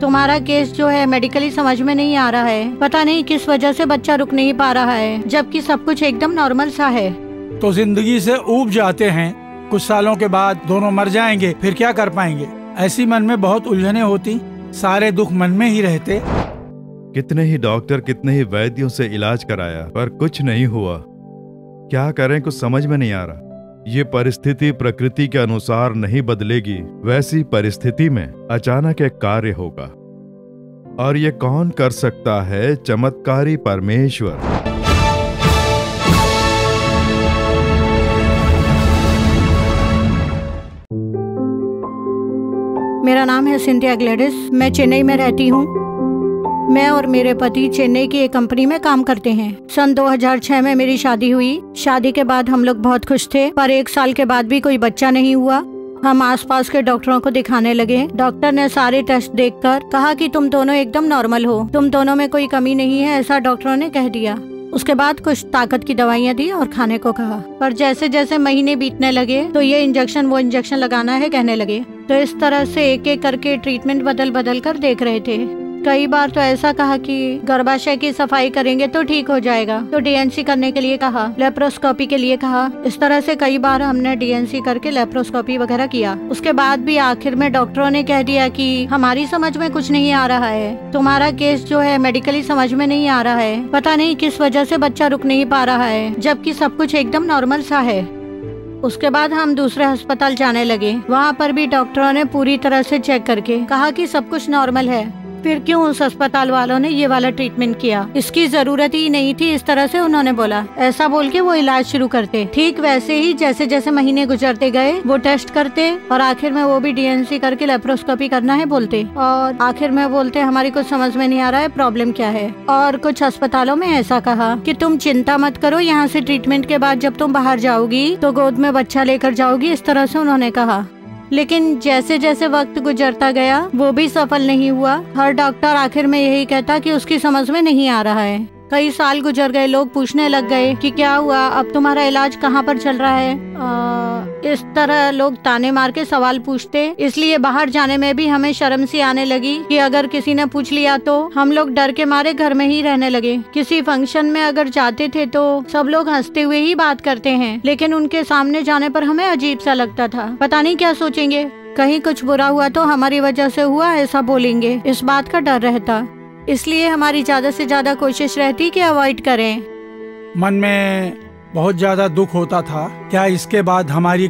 तुम्हारा केस जो है मेडिकली समझ में नहीं आ रहा है। पता नहीं किस वजह से बच्चा रुक नहीं पा रहा है, जबकि सब कुछ एकदम नॉर्मल सा है। तो जिंदगी से ऊब जाते हैं, कुछ सालों के बाद दोनों मर जाएंगे, फिर क्या कर पाएंगे। ऐसी मन में बहुत उलझने होती, सारे दुख मन में ही रहते। कितने ही डॉक्टर, कितने ही वैद्यों से इलाज कराया, पर कुछ नहीं हुआ। क्या करें, कुछ समझ में नहीं आ रहा। ये परिस्थिति प्रकृति के अनुसार नहीं बदलेगी। वैसी परिस्थिति में अचानक एक कार्य होगा, और ये कौन कर सकता है? चमत्कारी परमेश्वर। मेरा नाम है सिंथिया ग्लेडिस। मैं चेन्नई में रहती हूँ। मैं और मेरे पति चेन्नई की एक कंपनी में काम करते हैं। सन 2006 में मेरी शादी हुई। शादी के बाद हम लोग बहुत खुश थे, पर 1 साल के बाद भी कोई बच्चा नहीं हुआ। हम आसपास के डॉक्टरों को दिखाने लगे। डॉक्टर ने सारे टेस्ट देखकर कहा कि तुम दोनों एकदम नॉर्मल हो, तुम दोनों में कोई कमी नहीं है, ऐसा डॉक्टरों ने कह दिया। उसके बाद कुछ ताकत की दवाइयाँ दी और खाने को कहा। पर जैसे जैसे महीने बीतने लगे तो ये इंजेक्शन वो इंजेक्शन लगाना है कहने लगे। तो इस तरह से एक एक करके ट्रीटमेंट बदल बदल कर देख रहे थे। कई बार तो ऐसा कहा कि गर्भाशय की सफाई करेंगे तो ठीक हो जाएगा, तो डीएनसी करने के लिए कहा, लेप्रोस्कोपी के लिए कहा। इस तरह से कई बार हमने डीएनसी करके लेप्रोस्कोपी वगैरह किया। उसके बाद भी आखिर में डॉक्टरों ने कह दिया कि हमारी समझ में कुछ नहीं आ रहा है, तुम्हारा केस जो है मेडिकली समझ में नहीं आ रहा है। पता नहीं किस वजह से बच्चा रुक नहीं पा रहा है, जबकि सब कुछ एकदम नॉर्मल सा है। उसके बाद हम दूसरे अस्पताल जाने लगे। वहाँ पर भी डॉक्टरों ने पूरी तरह से चेक करके कहा कि सब कुछ नॉर्मल है। फिर क्यों उस अस्पताल वालों ने ये वाला ट्रीटमेंट किया, इसकी जरूरत ही नहीं थी, इस तरह से उन्होंने बोला। ऐसा बोल के वो इलाज शुरू करते। ठीक वैसे ही जैसे जैसे महीने गुजरते गए वो टेस्ट करते, और आखिर में वो भी डीएनसी करके लेप्रोस्कोपी करना है बोलते। और आखिर में बोलते हमारी कुछ समझ में नहीं आ रहा है, प्रॉब्लम क्या है। और कुछ अस्पतालों में ऐसा कहा कि तुम चिंता मत करो, यहाँ से ट्रीटमेंट के बाद जब तुम बाहर जाओगी तो गोद में बच्चा लेकर जाओगी, इस तरह से उन्होंने कहा। लेकिन जैसे जैसे वक्त गुजरता गया वो भी सफल नहीं हुआ। हर डॉक्टर आखिर में यही कहता कि उसकी समझ में नहीं आ रहा है। कई साल गुजर गए, लोग पूछने लग गए कि क्या हुआ, अब तुम्हारा इलाज कहाँ पर चल रहा है। इस तरह लोग ताने मार के सवाल पूछते, इसलिए बाहर जाने में भी हमें शर्म सी आने लगी कि अगर किसी ने पूछ लिया तो हम लोग डर के मारे घर में ही रहने लगे। किसी फंक्शन में अगर जाते थे तो सब लोग हंसते हुए ही बात करते हैं, लेकिन उनके सामने जाने पर हमें अजीब सा लगता था। पता नहीं क्या सोचेंगे, कहीं कुछ बुरा हुआ तो हमारी वजह से हुआ ऐसा बोलेंगे, इस बात का डर रहता। इसलिए हमारी ज्यादा से ज्यादा कोशिश रहती कि अवॉइड करें। मन में बहुत ज्यादा दुख होता था, क्या इसके बाद हमारी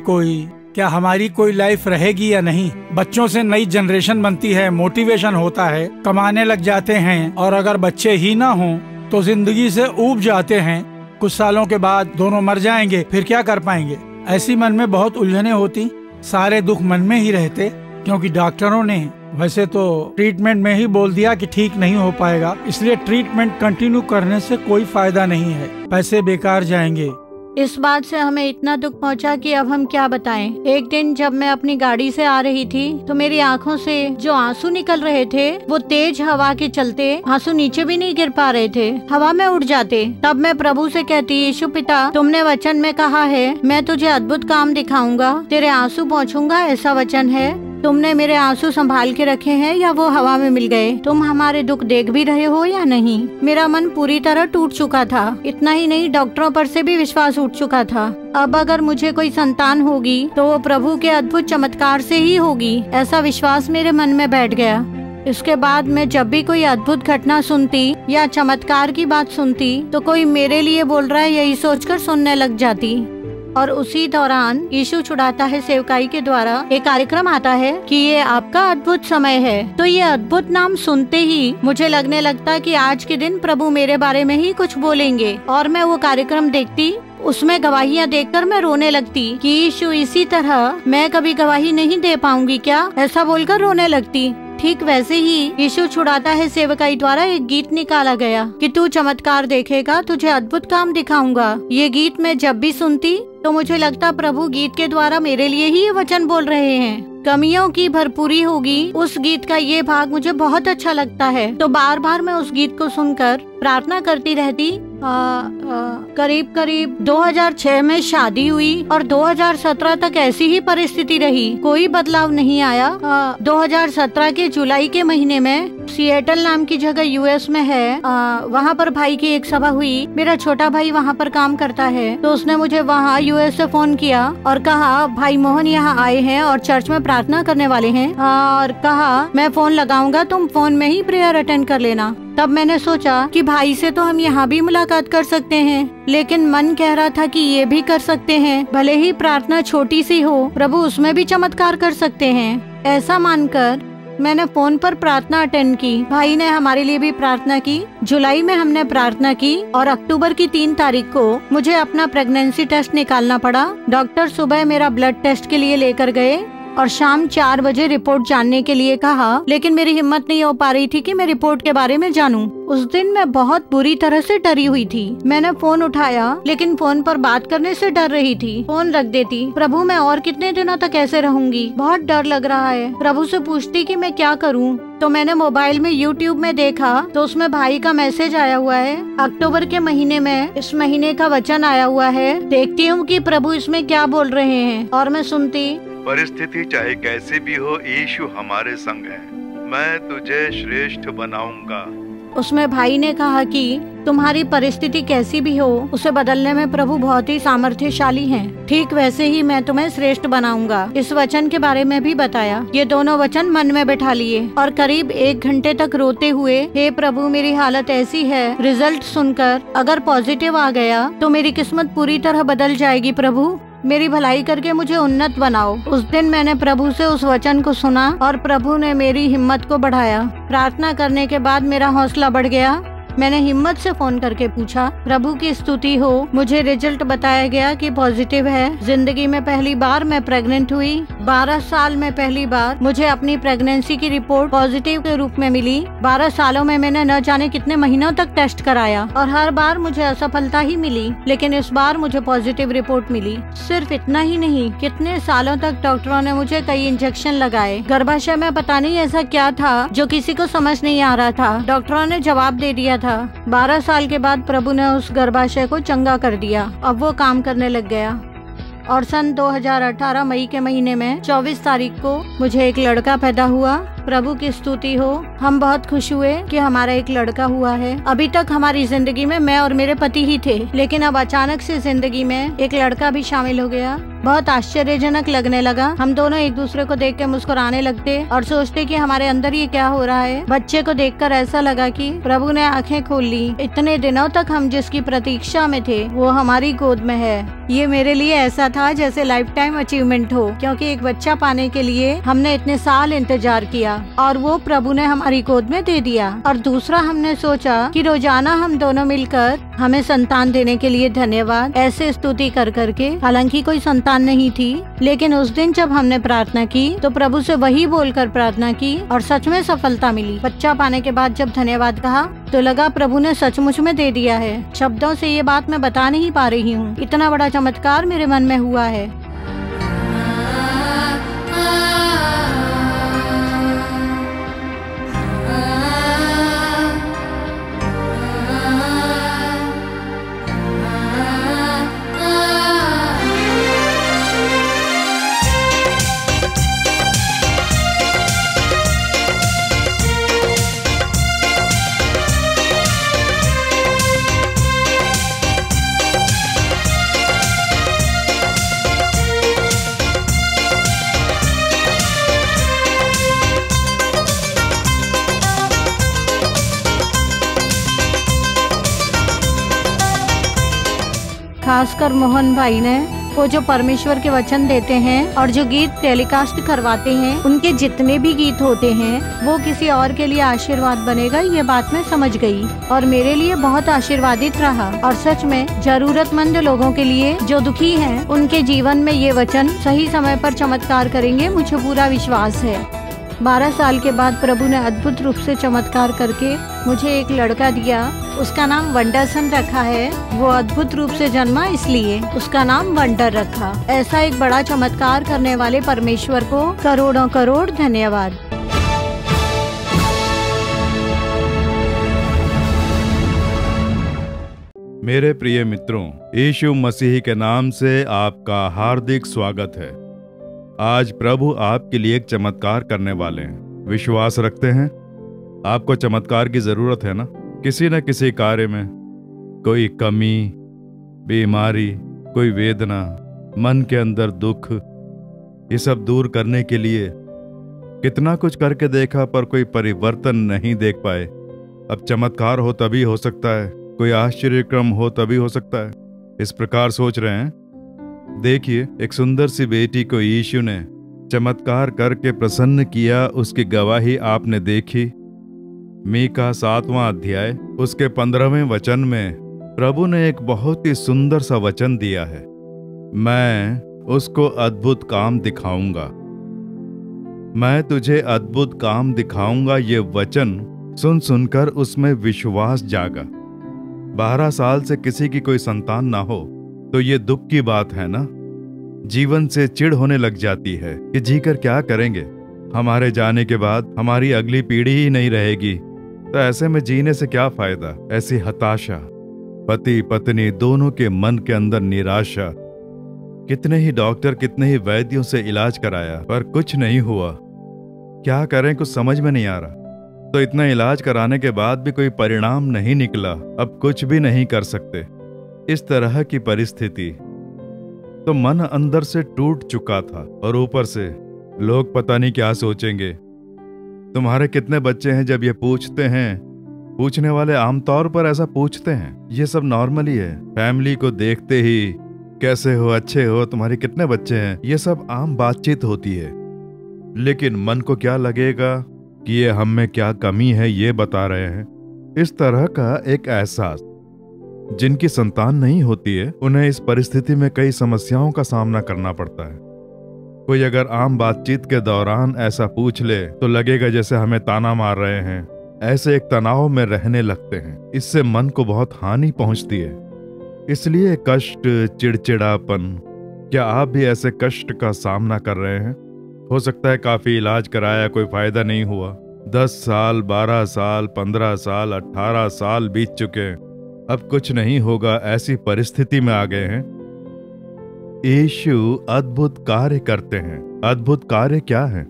कोई लाइफ रहेगी या नहीं। बच्चों से नई जनरेशन बनती है, मोटिवेशन होता है, कमाने लग जाते हैं, और अगर बच्चे ही ना हों तो जिंदगी से ऊब जाते हैं। कुछ सालों के बाद दोनों मर जाएंगे, फिर क्या कर पाएंगे। ऐसी मन में बहुत उलझने होती, सारे दुख मन में ही रहते, क्योंकि डॉक्टरों ने वैसे तो ट्रीटमेंट में ही बोल दिया कि ठीक नहीं हो पाएगा, इसलिए ट्रीटमेंट कंटिन्यू करने से कोई फायदा नहीं है, पैसे बेकार जाएंगे। इस बात से हमें इतना दुख पहुंचा कि अब हम क्या बताएं। एक दिन जब मैं अपनी गाड़ी से आ रही थी तो मेरी आंखों से जो आंसू निकल रहे थे वो तेज हवा के चलते आंसू नीचे भी नहीं गिर पा रहे थे, हवा में उड़ जाते। तब मैं प्रभु से कहती, यीशु पिता, तुमने वचन में कहा है मैं तुझे अद्भुत काम दिखाऊंगा, तेरे आंसू पहुँचूंगा, ऐसा वचन है। तुमने मेरे आंसू संभाल के रखे हैं या वो हवा में मिल गए? तुम हमारे दुख देख भी रहे हो या नहीं? मेरा मन पूरी तरह टूट चुका था। इतना ही नहीं, डॉक्टरों पर से भी विश्वास उठ चुका था। अब अगर मुझे कोई संतान होगी तो वो प्रभु के अद्भुत चमत्कार से ही होगी, ऐसा विश्वास मेरे मन में बैठ गया। इसके बाद मैं जब भी कोई अद्भुत घटना सुनती या चमत्कार की बात सुनती तो कोई मेरे लिए बोल रहा है यही सोचकर सुनने लग जाती। और उसी दौरान यीशु छुड़ाता है सेवकाई के द्वारा एक कार्यक्रम आता है कि ये आपका अद्भुत समय है। तो ये अद्भुत नाम सुनते ही मुझे लगने लगता कि आज के दिन प्रभु मेरे बारे में ही कुछ बोलेंगे, और मैं वो कार्यक्रम देखती। उसमें गवाहियाँ देखकर मैं रोने लगती कि यीशु इसी तरह मैं कभी गवाही नहीं दे पाऊंगी क्या, ऐसा बोलकर रोने लगती। ठीक वैसे ही यीशु छुड़ाता है सेवकाई द्वारा एक गीत निकाला गया कि तू चमत्कार देखेगा, तुझे अद्भुत काम दिखाऊंगा। ये गीत मैं जब भी सुनती तो मुझे लगता प्रभु गीत के द्वारा मेरे लिए ही ये वचन बोल रहे हैं। कमियों की भरपूरी होगी, उस गीत का ये भाग मुझे बहुत अच्छा लगता है। तो बार बार मैं उस गीत को सुनकर प्रार्थना करती रहती, करीब करीब 2006 में शादी हुई और 2017 तक ऐसी ही परिस्थिति रही, कोई बदलाव नहीं आया। 2017 के जुलाई के महीने में सिएटल नाम की जगह यूएस में है, वहाँ पर भाई की एक सभा हुई। मेरा छोटा भाई वहाँ पर काम करता है, तो उसने मुझे वहाँ यूएस से फोन किया और कहा भाई मोहन यहाँ आए हैं और चर्च में प्रार्थना करने वाले हैं, और कहा मैं फोन लगाऊंगा, तुम फोन में ही प्रेयर अटेंड कर लेना। तब मैंने सोचा कि भाई से तो हम यहाँ भी मुलाकात कर सकते हैं, लेकिन मन कह रहा था कि ये भी कर सकते हैं, भले ही प्रार्थना छोटी सी हो, प्रभु उसमें भी चमत्कार कर सकते हैं। ऐसा मानकर मैंने फोन पर प्रार्थना अटेंड की। भाई ने हमारे लिए भी प्रार्थना की। जुलाई में हमने प्रार्थना की और अक्टूबर की 3 तारीख को मुझे अपना प्रेगनेंसी टेस्ट निकालना पड़ा। डॉक्टर सुबह मेरा ब्लड टेस्ट के लिए लेकर गए और शाम 4 बजे रिपोर्ट जानने के लिए कहा, लेकिन मेरी हिम्मत नहीं हो पा रही थी कि मैं रिपोर्ट के बारे में जानूं। उस दिन मैं बहुत बुरी तरह से डरी हुई थी। मैंने फोन उठाया, लेकिन फोन पर बात करने से डर रही थी, फोन रख देती। प्रभु मैं और कितने दिनों तक ऐसे रहूंगी, बहुत डर लग रहा है। प्रभु से पूछती कि मैं क्या करूं। तो मैंने मोबाइल में YouTube में देखा, तो उसमें भाई का मैसेज आया हुआ है, अक्टूबर के महीने में इस महीने का वचन आया हुआ है। देखती हूँ कि प्रभु इसमें क्या बोल रहे हैं, और मैं सुनती, परिस्थिति चाहे कैसी भी हो, यीशु हमारे संग है, मैं तुझे श्रेष्ठ बनाऊंगा। उसमें भाई ने कहा कि तुम्हारी परिस्थिति कैसी भी हो, उसे बदलने में प्रभु बहुत ही सामर्थ्यशाली हैं। ठीक वैसे ही मैं तुम्हें श्रेष्ठ बनाऊंगा। इस वचन के बारे में भी बताया। ये दोनों वचन मन में बैठा लिए और करीब 1 घंटे तक रोते हुए, हे प्रभु मेरी हालत ऐसी है, रिजल्ट सुनकर अगर पॉजिटिव आ गया तो मेरी किस्मत पूरी तरह बदल जाएगी। प्रभु मेरी भलाई करके मुझे उन्नत बनाओ। उस दिन मैंने प्रभु से उस वचन को सुना और प्रभु ने मेरी हिम्मत को बढ़ाया। प्रार्थना करने के बाद मेरा हौसला बढ़ गया। मैंने हिम्मत से फोन करके पूछा, प्रभु की स्तुति हो, मुझे रिजल्ट बताया गया कि पॉजिटिव है। जिंदगी में पहली बार मैं प्रेग्नेंट हुई। 12 साल में पहली बार मुझे अपनी प्रेगनेंसी की रिपोर्ट पॉजिटिव के रूप में मिली। 12 सालों में मैंने न जाने कितने महीनों तक टेस्ट कराया और हर बार मुझे असफलता ही मिली, लेकिन इस बार मुझे पॉजिटिव रिपोर्ट मिली। सिर्फ इतना ही नहीं, कितने सालों तक डॉक्टरों ने मुझे कई इंजेक्शन लगाए। गर्भाशय में पता नहीं ऐसा क्या था जो किसी को समझ नहीं आ रहा था। डॉक्टरों ने जवाब दे दिया था। 12 साल के बाद प्रभु ने उस गर्भाशय को चंगा कर दिया। अब वो काम करने लग गया और सन 2018 मई के महीने में 24 तारीख को मुझे एक लड़का पैदा हुआ। प्रभु की स्तुति हो, हम बहुत खुश हुए कि हमारा एक लड़का हुआ है। अभी तक हमारी जिंदगी में मैं और मेरे पति ही थे, लेकिन अब अचानक से जिंदगी में एक लड़का भी शामिल हो गया। बहुत आश्चर्यजनक लगने लगा। हम दोनों एक दूसरे को देख के मुस्कुराने लगते और सोचते कि हमारे अंदर ये क्या हो रहा है। बच्चे को देखकर ऐसा लगा कि प्रभु ने आंखें खोल ली। इतने दिनों तक हम जिसकी प्रतीक्षा में थे वो हमारी गोद में है। ये मेरे लिए ऐसा था जैसे लाइफ टाइम अचीवमेंट हो, क्योंकि एक बच्चा पाने के लिए हमने इतने साल इंतजार किया और वो प्रभु ने हमारी गोद में दे दिया। और दूसरा, हमने सोचा कि रोजाना हम दोनों मिलकर हमें संतान देने के लिए धन्यवाद ऐसे स्तुति कर करके। हालांकि कोई संतान नहीं थी, लेकिन उस दिन जब हमने प्रार्थना की तो प्रभु से वही बोलकर प्रार्थना की और सच में सफलता मिली। बच्चा पाने के बाद जब धन्यवाद कहा तो लगा प्रभु ने सचमुच में दे दिया है। शब्दों से ये बात मैं बता नहीं पा रही हूँ, इतना बड़ा चमत्कार मेरे मन में हुआ है। खासकर मोहन भाई ने वो जो परमेश्वर के वचन देते हैं और जो गीत टेलीकास्ट करवाते हैं, उनके जितने भी गीत होते हैं वो किसी और के लिए आशीर्वाद बनेगा, ये बात मैं समझ गई और मेरे लिए बहुत आशीर्वादित रहा। और सच में जरूरतमंद लोगों के लिए जो दुखी हैं, उनके जीवन में ये वचन सही समय पर चमत्कार करेंगे, मुझे पूरा विश्वास है। 12 साल के बाद प्रभु ने अद्भुत रूप से चमत्कार करके मुझे एक लड़का दिया। उसका नाम वंडरसन रखा है। वो अद्भुत रूप से जन्मा, इसलिए उसका नाम वंडर रखा। ऐसा एक बड़ा चमत्कार करने वाले परमेश्वर को करोड़ों करोड़ धन्यवाद। मेरे प्रिय मित्रों, यीशु मसीह के नाम से आपका हार्दिक स्वागत है। आज प्रभु आपके लिए एक चमत्कार करने वाले हैं। विश्वास रखते हैं? आपको चमत्कार की जरूरत है ना? किसी न किसी कार्य में कोई कमी, बीमारी, कोई वेदना, मन के अंदर दुख, ये सब दूर करने के लिए कितना कुछ करके देखा पर कोई परिवर्तन नहीं देख पाए। अब चमत्कार हो तभी हो सकता है, कोई आश्चर्यक्रम हो तभी हो सकता है, इस प्रकार सोच रहे हैं। देखिए, एक सुंदर सी बेटी को यीशु ने चमत्कार करके प्रसन्न किया, उसकी गवाही आपने देखी। मीका 7वां अध्याय उसके 15वें वचन में प्रभु ने एक बहुत ही सुंदर सा वचन दिया है, मैं उसको अद्भुत काम दिखाऊंगा, मैं तुझे अद्भुत काम दिखाऊंगा। ये वचन सुन सुनकर उसमें विश्वास जागा। 12 साल से किसी की कोई संतान ना हो तो ये दुख की बात है ना। जीवन से चिढ़ होने लग जाती है कि जीकर क्या करेंगे, हमारे जाने के बाद हमारी अगली पीढ़ी ही नहीं रहेगी, तो ऐसे में जीने से क्या फायदा। ऐसी हताशा, पति पत्नी दोनों के मन के अंदर निराशा। कितने ही डॉक्टर, कितने ही वैद्यों से इलाज कराया पर कुछ नहीं हुआ। क्या करें, कुछ समझ में नहीं आ रहा। तो इतना इलाज कराने के बाद भी कोई परिणाम नहीं निकला, अब कुछ भी नहीं कर सकते। इस तरह की परिस्थिति, तो मन अंदर से टूट चुका था और ऊपर से लोग पता नहीं क्या सोचेंगे। तुम्हारे कितने बच्चे हैं? जब ये पूछते हैं, पूछने वाले आमतौर पर ऐसा पूछते हैं, ये सब नॉर्मल ही है। फैमिली को देखते ही कैसे हो, अच्छे हो, तुम्हारे कितने बच्चे हैं, ये सब आम बातचीत होती है। लेकिन मन को क्या लगेगा कि ये हम में क्या कमी है ये बता रहे हैं। इस तरह का एक एहसास। जिनकी संतान नहीं होती है उन्हें इस परिस्थिति में कई समस्याओं का सामना करना पड़ता है। कोई अगर आम बातचीत के दौरान ऐसा पूछ ले तो लगेगा जैसे हमें ताना मार रहे हैं। ऐसे एक तनाव में रहने लगते हैं। इससे मन को बहुत हानि पहुंचती है। इसलिए कष्ट, चिड़चिड़ापन। क्या आप भी ऐसे कष्ट का सामना कर रहे हैं? हो सकता है काफी इलाज कराया, कोई फायदा नहीं हुआ। 10 साल, 12 साल, 15 साल, 18 साल बीत चुके, अब कुछ नहीं होगा, ऐसी परिस्थिति में आ गए हैं। यीशु अद्भुत कार्य करते हैं। अद्भुत कार्य क्या है?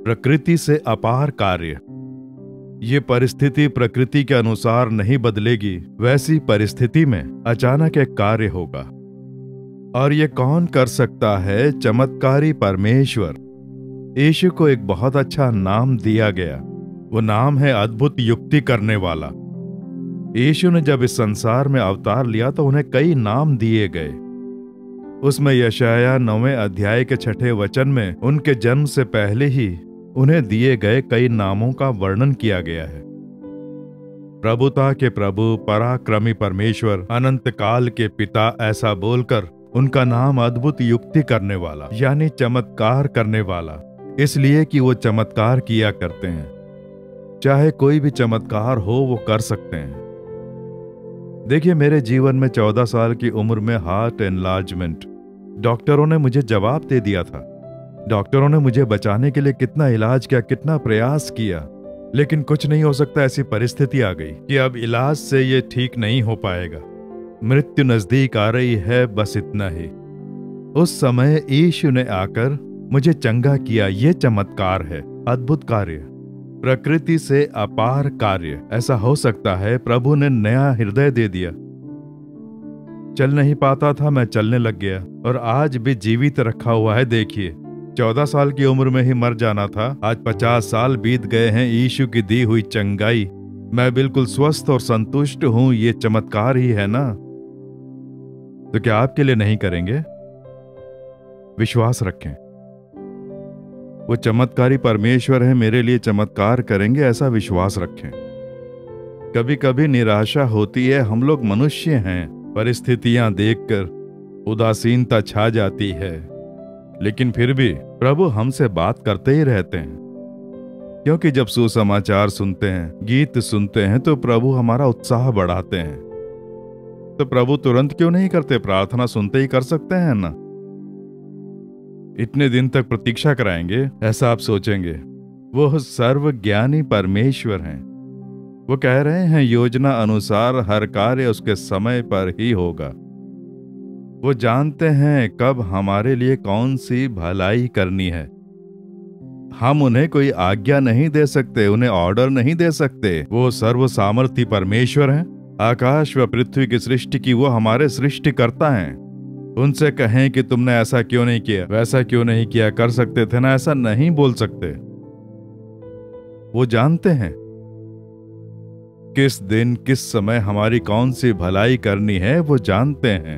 प्रकृति से अपार कार्य। ये परिस्थिति प्रकृति के अनुसार नहीं बदलेगी, वैसी परिस्थिति में अचानक एक कार्य होगा। और ये कौन कर सकता है? चमत्कारी परमेश्वर। यीशु को एक बहुत अच्छा नाम दिया गया, वो नाम है अद्भुत युक्ति करने वाला। यीशु ने जब इस संसार में अवतार लिया तो उन्हें कई नाम दिए गए। उसमें यशाया 9वें अध्याय के 6ठे वचन में उनके जन्म से पहले ही उन्हें दिए गए कई नामों का वर्णन किया गया है। प्रभुता के प्रभु, पराक्रमी परमेश्वर, अनंत काल के पिता, ऐसा बोलकर उनका नाम अद्भुत युक्ति करने वाला यानी चमत्कार करने वाला, इसलिए कि वो चमत्कार किया करते हैं। चाहे कोई भी चमत्कार हो वो कर सकते हैं। देखिए, मेरे जीवन में 14 साल की उम्र में हार्ट एनलार्जमेंट, डॉक्टरों ने मुझे जवाब दे दिया था। डॉक्टरों ने मुझे बचाने के लिए कितना इलाज किया, कितना प्रयास किया, लेकिन कुछ नहीं हो सकता। ऐसी परिस्थिति आ गई कि अब इलाज से ये ठीक नहीं हो पाएगा, मृत्यु नजदीक आ रही है, बस इतना ही। उस समय यीशु ने आकर मुझे चंगा किया। ये चमत्कार है, अद्भुत कार्य, प्रकृति से अपार कार्य। ऐसा हो सकता है प्रभु ने नया हृदय दे दिया। चल नहीं पाता था, मैं चलने लग गया और आज भी जीवित रखा हुआ है। देखिए, 14 साल की उम्र में ही मर जाना था, आज 50 साल बीत गए हैं। यीशु की दी हुई चंगाई, मैं बिल्कुल स्वस्थ और संतुष्ट हूं। ये चमत्कार ही है ना। तो क्या आपके लिए नहीं करेंगे? विश्वास रखें, वो चमत्कारी परमेश्वर है, मेरे लिए चमत्कार करेंगे, ऐसा विश्वास रखें। कभी कभी निराशा होती है, हम लोग मनुष्य हैं, परिस्थितियां देखकर उदासीनता छा जाती है, लेकिन फिर भी प्रभु हमसे बात करते ही रहते हैं। क्योंकि जब सुसमाचार सुनते हैं, गीत सुनते हैं तो प्रभु हमारा उत्साह बढ़ाते हैं। तो प्रभु तुरंत क्यों नहीं करते? प्रार्थना सुनते ही कर सकते हैं ना। इतने दिन तक प्रतीक्षा कराएंगे, ऐसा आप सोचेंगे। वो सर्वज्ञानी परमेश्वर हैं, वो कह रहे हैं योजना अनुसार हर कार्य उसके समय पर ही होगा। वो जानते हैं कब हमारे लिए कौन सी भलाई करनी है। हम उन्हें कोई आज्ञा नहीं दे सकते, उन्हें ऑर्डर नहीं दे सकते। वो सर्व सामर्थी परमेश्वर हैं। आकाश व पृथ्वी की सृष्टि की वो हमारे सृष्टिकर्ता हैं। उनसे कहें कि तुमने ऐसा क्यों नहीं किया, वैसा क्यों नहीं किया, कर सकते थे ना, ऐसा नहीं बोल सकते। वो जानते हैं किस दिन किस समय हमारी कौन सी भलाई करनी है, वो जानते हैं।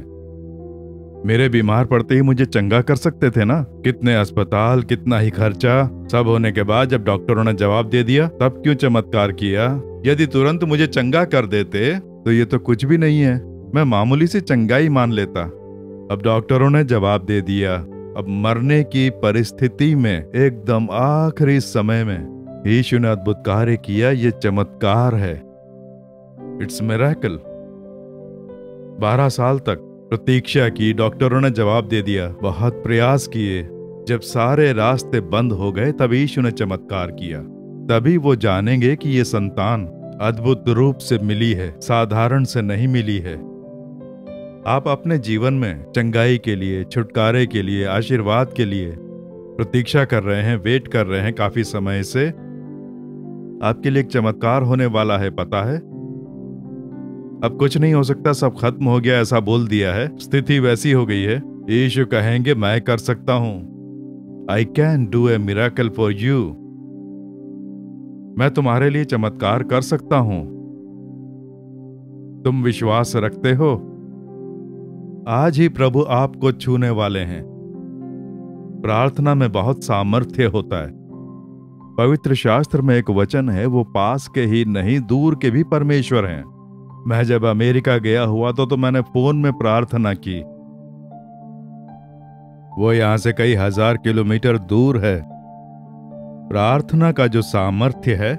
मेरे बीमार पड़ते ही मुझे चंगा कर सकते थे ना। कितने अस्पताल, कितना ही खर्चा, सब होने के बाद जब डॉक्टरों ने जवाब दे दिया तब क्यों चमत्कार किया। यदि तुरंत मुझे चंगा कर देते तो ये तो कुछ भी नहीं है, मैं मामूली सी चंगाई मान लेता। अब डॉक्टरों ने जवाब दे दिया। अब मरने की परिस्थिति में एकदम आखिरी समय में यीशु ने अद्भुत कार्य किया। ये चमत्कार है, इट्स मिरेकल। 12 साल तक प्रतीक्षा की, डॉक्टरों ने जवाब दे दिया, बहुत प्रयास किए। जब सारे रास्ते बंद हो गए तब यीशु ने चमत्कार किया। तभी वो जानेंगे कि ये संतान अद्भुत रूप से मिली है, साधारण से नहीं मिली है। आप अपने जीवन में चंगाई के लिए, छुटकारे के लिए, आशीर्वाद के लिए प्रतीक्षा कर रहे हैं, वेट कर रहे हैं काफी समय से। आपके लिए एक चमत्कार होने वाला है, पता है। अब कुछ नहीं हो सकता, सब खत्म हो गया, ऐसा बोल दिया है, स्थिति वैसी हो गई है। यीशु कहेंगे मैं कर सकता हूं, I can do a miracle for you. मैं तुम्हारे लिए चमत्कार कर सकता हूं। तुम विश्वास रखते हो? आज ही प्रभु आपको छूने वाले हैं। प्रार्थना में बहुत सामर्थ्य होता है। पवित्र शास्त्र में एक वचन है, वो पास के ही नहीं दूर के भी परमेश्वर हैं। मैं जब अमेरिका गया हुआ तो मैंने फोन में प्रार्थना की। वो यहां से कई हजार किलोमीटर दूर है। प्रार्थना का जो सामर्थ्य है,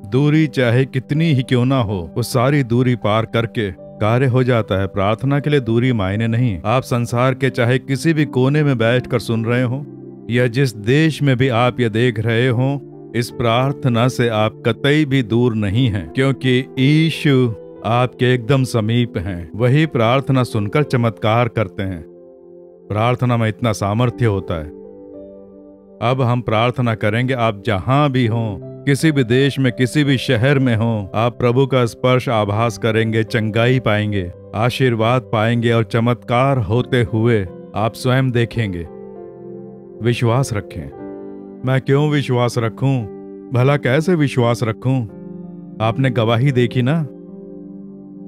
दूरी चाहे कितनी ही क्यों ना हो, वो सारी दूरी पार करके कार्य हो जाता है। प्रार्थना के लिए दूरी मायने नहीं। आप संसार के चाहे किसी भी कोने में बैठकर सुन रहे हो या जिस देश में भी आप ये देख रहे हो, इस प्रार्थना से आप कतई भी दूर नहीं हैं, क्योंकि यीशु आपके एकदम समीप हैं। वही प्रार्थना सुनकर चमत्कार करते हैं। प्रार्थना में इतना सामर्थ्य होता है। अब हम प्रार्थना करेंगे, आप जहां भी हों, किसी भी देश में, किसी भी शहर में हों, आप प्रभु का स्पर्श आभास करेंगे, चंगाई पाएंगे, आशीर्वाद पाएंगे और चमत्कार होते हुए आप स्वयं देखेंगे। विश्वास रखें। मैं क्यों विश्वास रखूं? भला कैसे विश्वास रखूं? आपने गवाही देखी ना।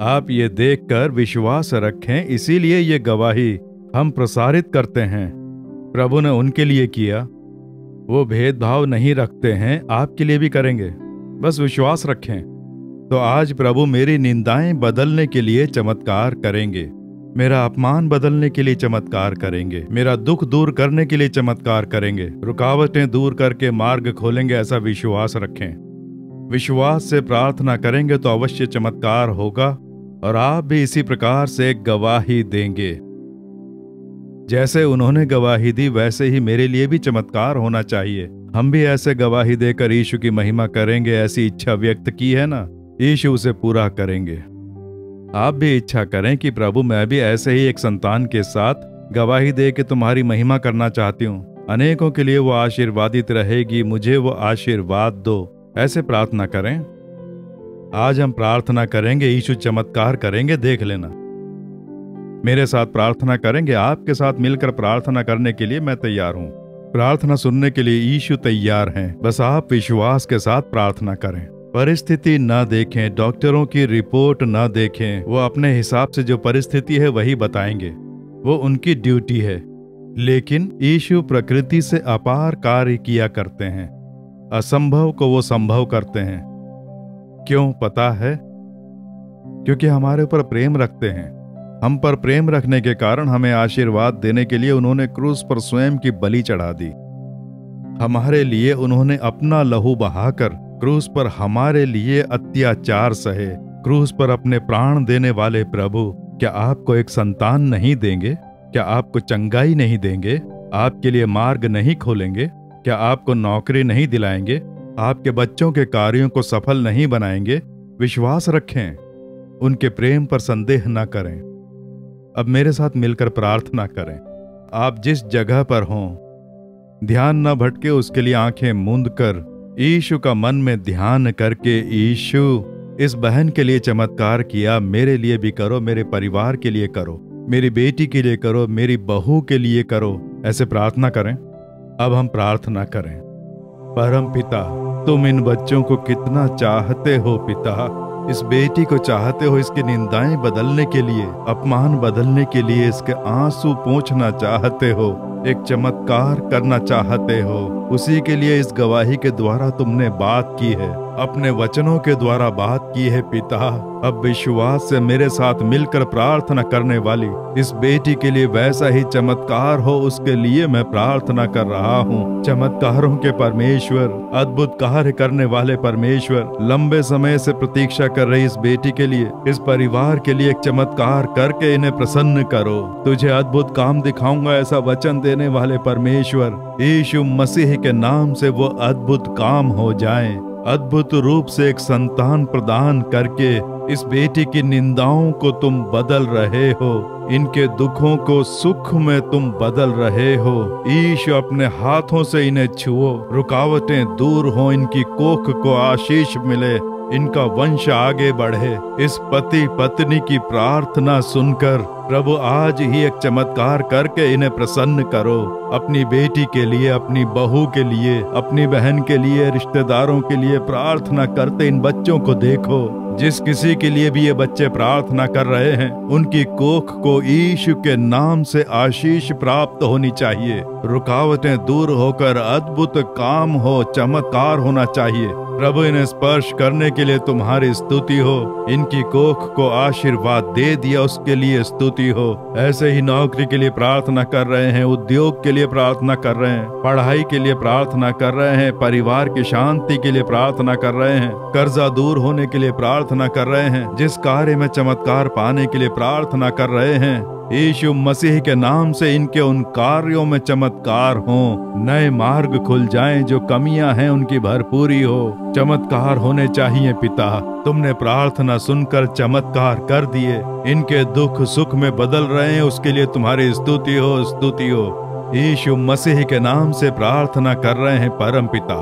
आप ये देखकर विश्वास रखें, इसीलिए ये गवाही हम प्रसारित करते हैं। प्रभु ने उनके लिए किया, वो भेदभाव नहीं रखते हैं, आपके लिए भी करेंगे। बस विश्वास रखें। तो आज प्रभु मेरी निंदाएं बदलने के लिए चमत्कार करेंगे, मेरा अपमान बदलने के लिए चमत्कार करेंगे, मेरा दुख दूर करने के लिए चमत्कार करेंगे, रुकावटें दूर करके मार्ग खोलेंगे, ऐसा विश्वास रखें। विश्वास से प्रार्थना करेंगे तो अवश्य चमत्कार होगा और आप भी इसी प्रकार से गवाही देंगे। जैसे उन्होंने गवाही दी वैसे ही मेरे लिए भी चमत्कार होना चाहिए। हम भी ऐसे गवाही देकर यीशु की महिमा करेंगे। ऐसी इच्छा व्यक्त की है ना, यीशु उसे पूरा करेंगे। आप भी इच्छा करें कि प्रभु मैं भी ऐसे ही एक संतान के साथ गवाही दे के तुम्हारी महिमा करना चाहती हूँ। अनेकों के लिए वो आशीर्वादित रहेगी, मुझे वो आशीर्वाद दो। ऐसे प्रार्थना करें। आज हम प्रार्थना करेंगे, यीशु चमत्कार करेंगे, देख लेना। मेरे साथ प्रार्थना करेंगे। आपके साथ मिलकर प्रार्थना करने के लिए मैं तैयार हूँ। प्रार्थना सुनने के लिए यीशु तैयार हैं। बस आप विश्वास के साथ प्रार्थना करें। परिस्थिति ना देखें, डॉक्टरों की रिपोर्ट ना देखें। वो अपने हिसाब से जो परिस्थिति है वही बताएंगे, वो उनकी ड्यूटी है। लेकिन यीशु प्रकृति से अपार कार्य किया करते हैं। असंभव को वो संभव करते हैं। क्यों पता है? क्योंकि हमारे ऊपर प्रेम रखते हैं। हम पर प्रेम रखने के कारण हमें आशीर्वाद देने के लिए उन्होंने क्रूस पर स्वयं की बलि चढ़ा दी। हमारे लिए उन्होंने अपना लहू बहाकर क्रूस पर हमारे लिए अत्याचार सहे। क्रूस पर अपने प्राण देने वाले प्रभु क्या आपको एक संतान नहीं देंगे? क्या आपको चंगाई नहीं देंगे? आपके लिए मार्ग नहीं खोलेंगे? क्या आपको नौकरी नहीं दिलाएंगे? आपके बच्चों के कार्यों को सफल नहीं बनाएंगे? विश्वास रखें, उनके प्रेम पर संदेह न करें। अब मेरे साथ मिलकर प्रार्थना करें। आप जिस जगह पर हों, ध्यान न भटके उसके लिए आंखें मूंद कर यीशु का मन में ध्यान करके, यीशु इस बहन के लिए चमत्कार किया, मेरे लिए भी करो, मेरे परिवार के लिए करो, मेरी बेटी के लिए करो, मेरी बहू के लिए करो। ऐसे प्रार्थना करें। अब हम प्रार्थना करें। परम पिता, तुम इन बच्चों को कितना चाहते हो पिता, इस बेटी को चाहते हो, इसकी निंदाएं बदलने के लिए, अपमान बदलने के लिए, इसके आंसू पोंछना चाहते हो, एक चमत्कार करना चाहते हो। उसी के लिए इस गवाही के द्वारा तुमने बात की है, अपने वचनों के द्वारा बात की है पिता। अब विश्वास से मेरे साथ मिलकर प्रार्थना करने वाली इस बेटी के लिए वैसा ही चमत्कार हो, उसके लिए मैं प्रार्थना कर रहा हूँ। चमत्कारों के परमेश्वर, अद्भुत कार्य करने वाले परमेश्वर, लंबे समय से प्रतीक्षा कर रही इस बेटी के लिए, इस परिवार के लिए एक चमत्कार करके इन्हें प्रसन्न करो। तुझे अद्भुत काम दिखाऊंगा ऐसा वचन देने वाले परमेश्वर, यीशु मसीह के नाम से वो अद्भुत काम हो जाएं। अद्भुत रूप से एक संतान प्रदान करके इस बेटी की निंदाओं को तुम बदल रहे हो, इनके दुखों को सुख में तुम बदल रहे हो। यीशु अपने हाथों से इन्हें छुओ, रुकावटें दूर हो, इनकी कोख को आशीष मिले, इनका वंश आगे बढ़े। इस पति पत्नी की प्रार्थना सुनकर प्रभु आज ही एक चमत्कार करके इन्हें प्रसन्न करो। अपनी बेटी के लिए, अपनी बहू के लिए, अपनी बहन के लिए, रिश्तेदारों के लिए प्रार्थना करते इन बच्चों को देखो। जिस किसी के लिए भी ये बच्चे प्रार्थना कर रहे हैं, उनकी कोख को यीशु के नाम से आशीष प्राप्त होनी चाहिए, रुकावटें दूर होकर अद्भुत काम हो, चमत्कार होना चाहिए। प्रभु इन्हें स्पर्श करने के लिए तुम्हारी स्तुति हो, इनकी कोख को आशीर्वाद दे दिया उसके लिए स्तुति हो। ऐसे ही नौकरी के लिए प्रार्थना कर रहे हैं, उद्योग के लिए प्रार्थना कर रहे हैं, पढ़ाई के लिए प्रार्थना कर रहे हैं, परिवार की शांति के लिए प्रार्थना कर रहे हैं, कर्जा दूर होने के लिए प्रार्थना कर रहे हैं, जिस कार्य में चमत्कार पाने के लिए प्रार्थना कर रहे हैं, यीशु मसीह के नाम से इनके उन कार्यों में चमत्कार हो, नए मार्ग खुल जाएं, जो कमियां हैं उनकी भरपूरी हो। चमत्कार होने चाहिए पिता। तुमने प्रार्थना सुनकर चमत्कार कर दिए, इनके दुख सुख में बदल रहे हैं, उसके लिए तुम्हारी स्तुति हो, स्तुति हो। यीशु मसीह के नाम से प्रार्थना कर रहे हैं परम पिता,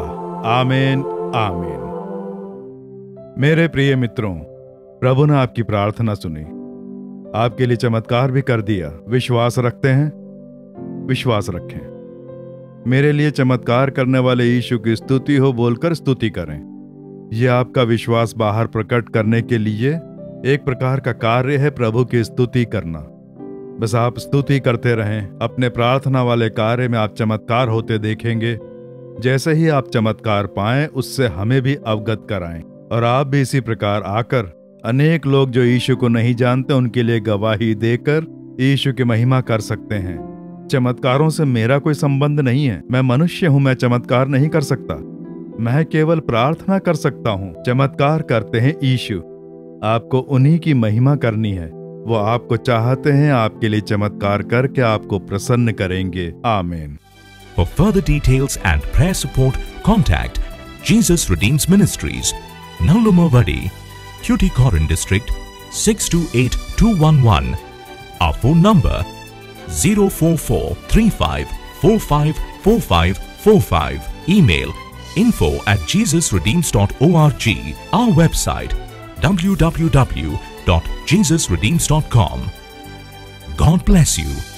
आमीन, आमीन। मेरे प्रिय मित्रों, प्रभु ने आपकी प्रार्थना सुनी, आपके लिए चमत्कार भी कर दिया। विश्वास रखते हैं? विश्वास रखें। मेरे लिए चमत्कार करने वाले यीशु की स्तुति हो बोलकर स्तुति करें। यह आपका विश्वास बाहर प्रकट करने के लिए एक प्रकार का कार्य है, प्रभु की स्तुति करना। बस आप स्तुति करते रहें। अपने प्रार्थना वाले कार्य में आप चमत्कार होते देखेंगे। जैसे ही आप चमत्कार पाएं, उससे हमें भी अवगत कराएं, और आप भी इसी प्रकार आकर अनेक लोग जो यीशु को नहीं जानते उनके लिए गवाही देकर यीशु की महिमा कर सकते हैं। चमत्कारों से मेरा कोई संबंध नहीं है। मैं मनुष्य हूं, मैं चमत्कार नहीं कर सकता। मैं केवल प्रार्थना कर सकता हूं। चमत्कार करते हैं यीशु। आपको उन्हीं की महिमा करनी है। वो आपको चाहते हैं, आपके लिए चमत्कार करके आपको प्रसन्न करेंगे। आमीन। For further details and prayer support, contact Jesus Redeems Ministries, Nallumavadi, Tuticorin District, 628211. Our phone number 04435454545. Email info@jesusredeems.org. Our website www.jesusredeems.com. God bless you.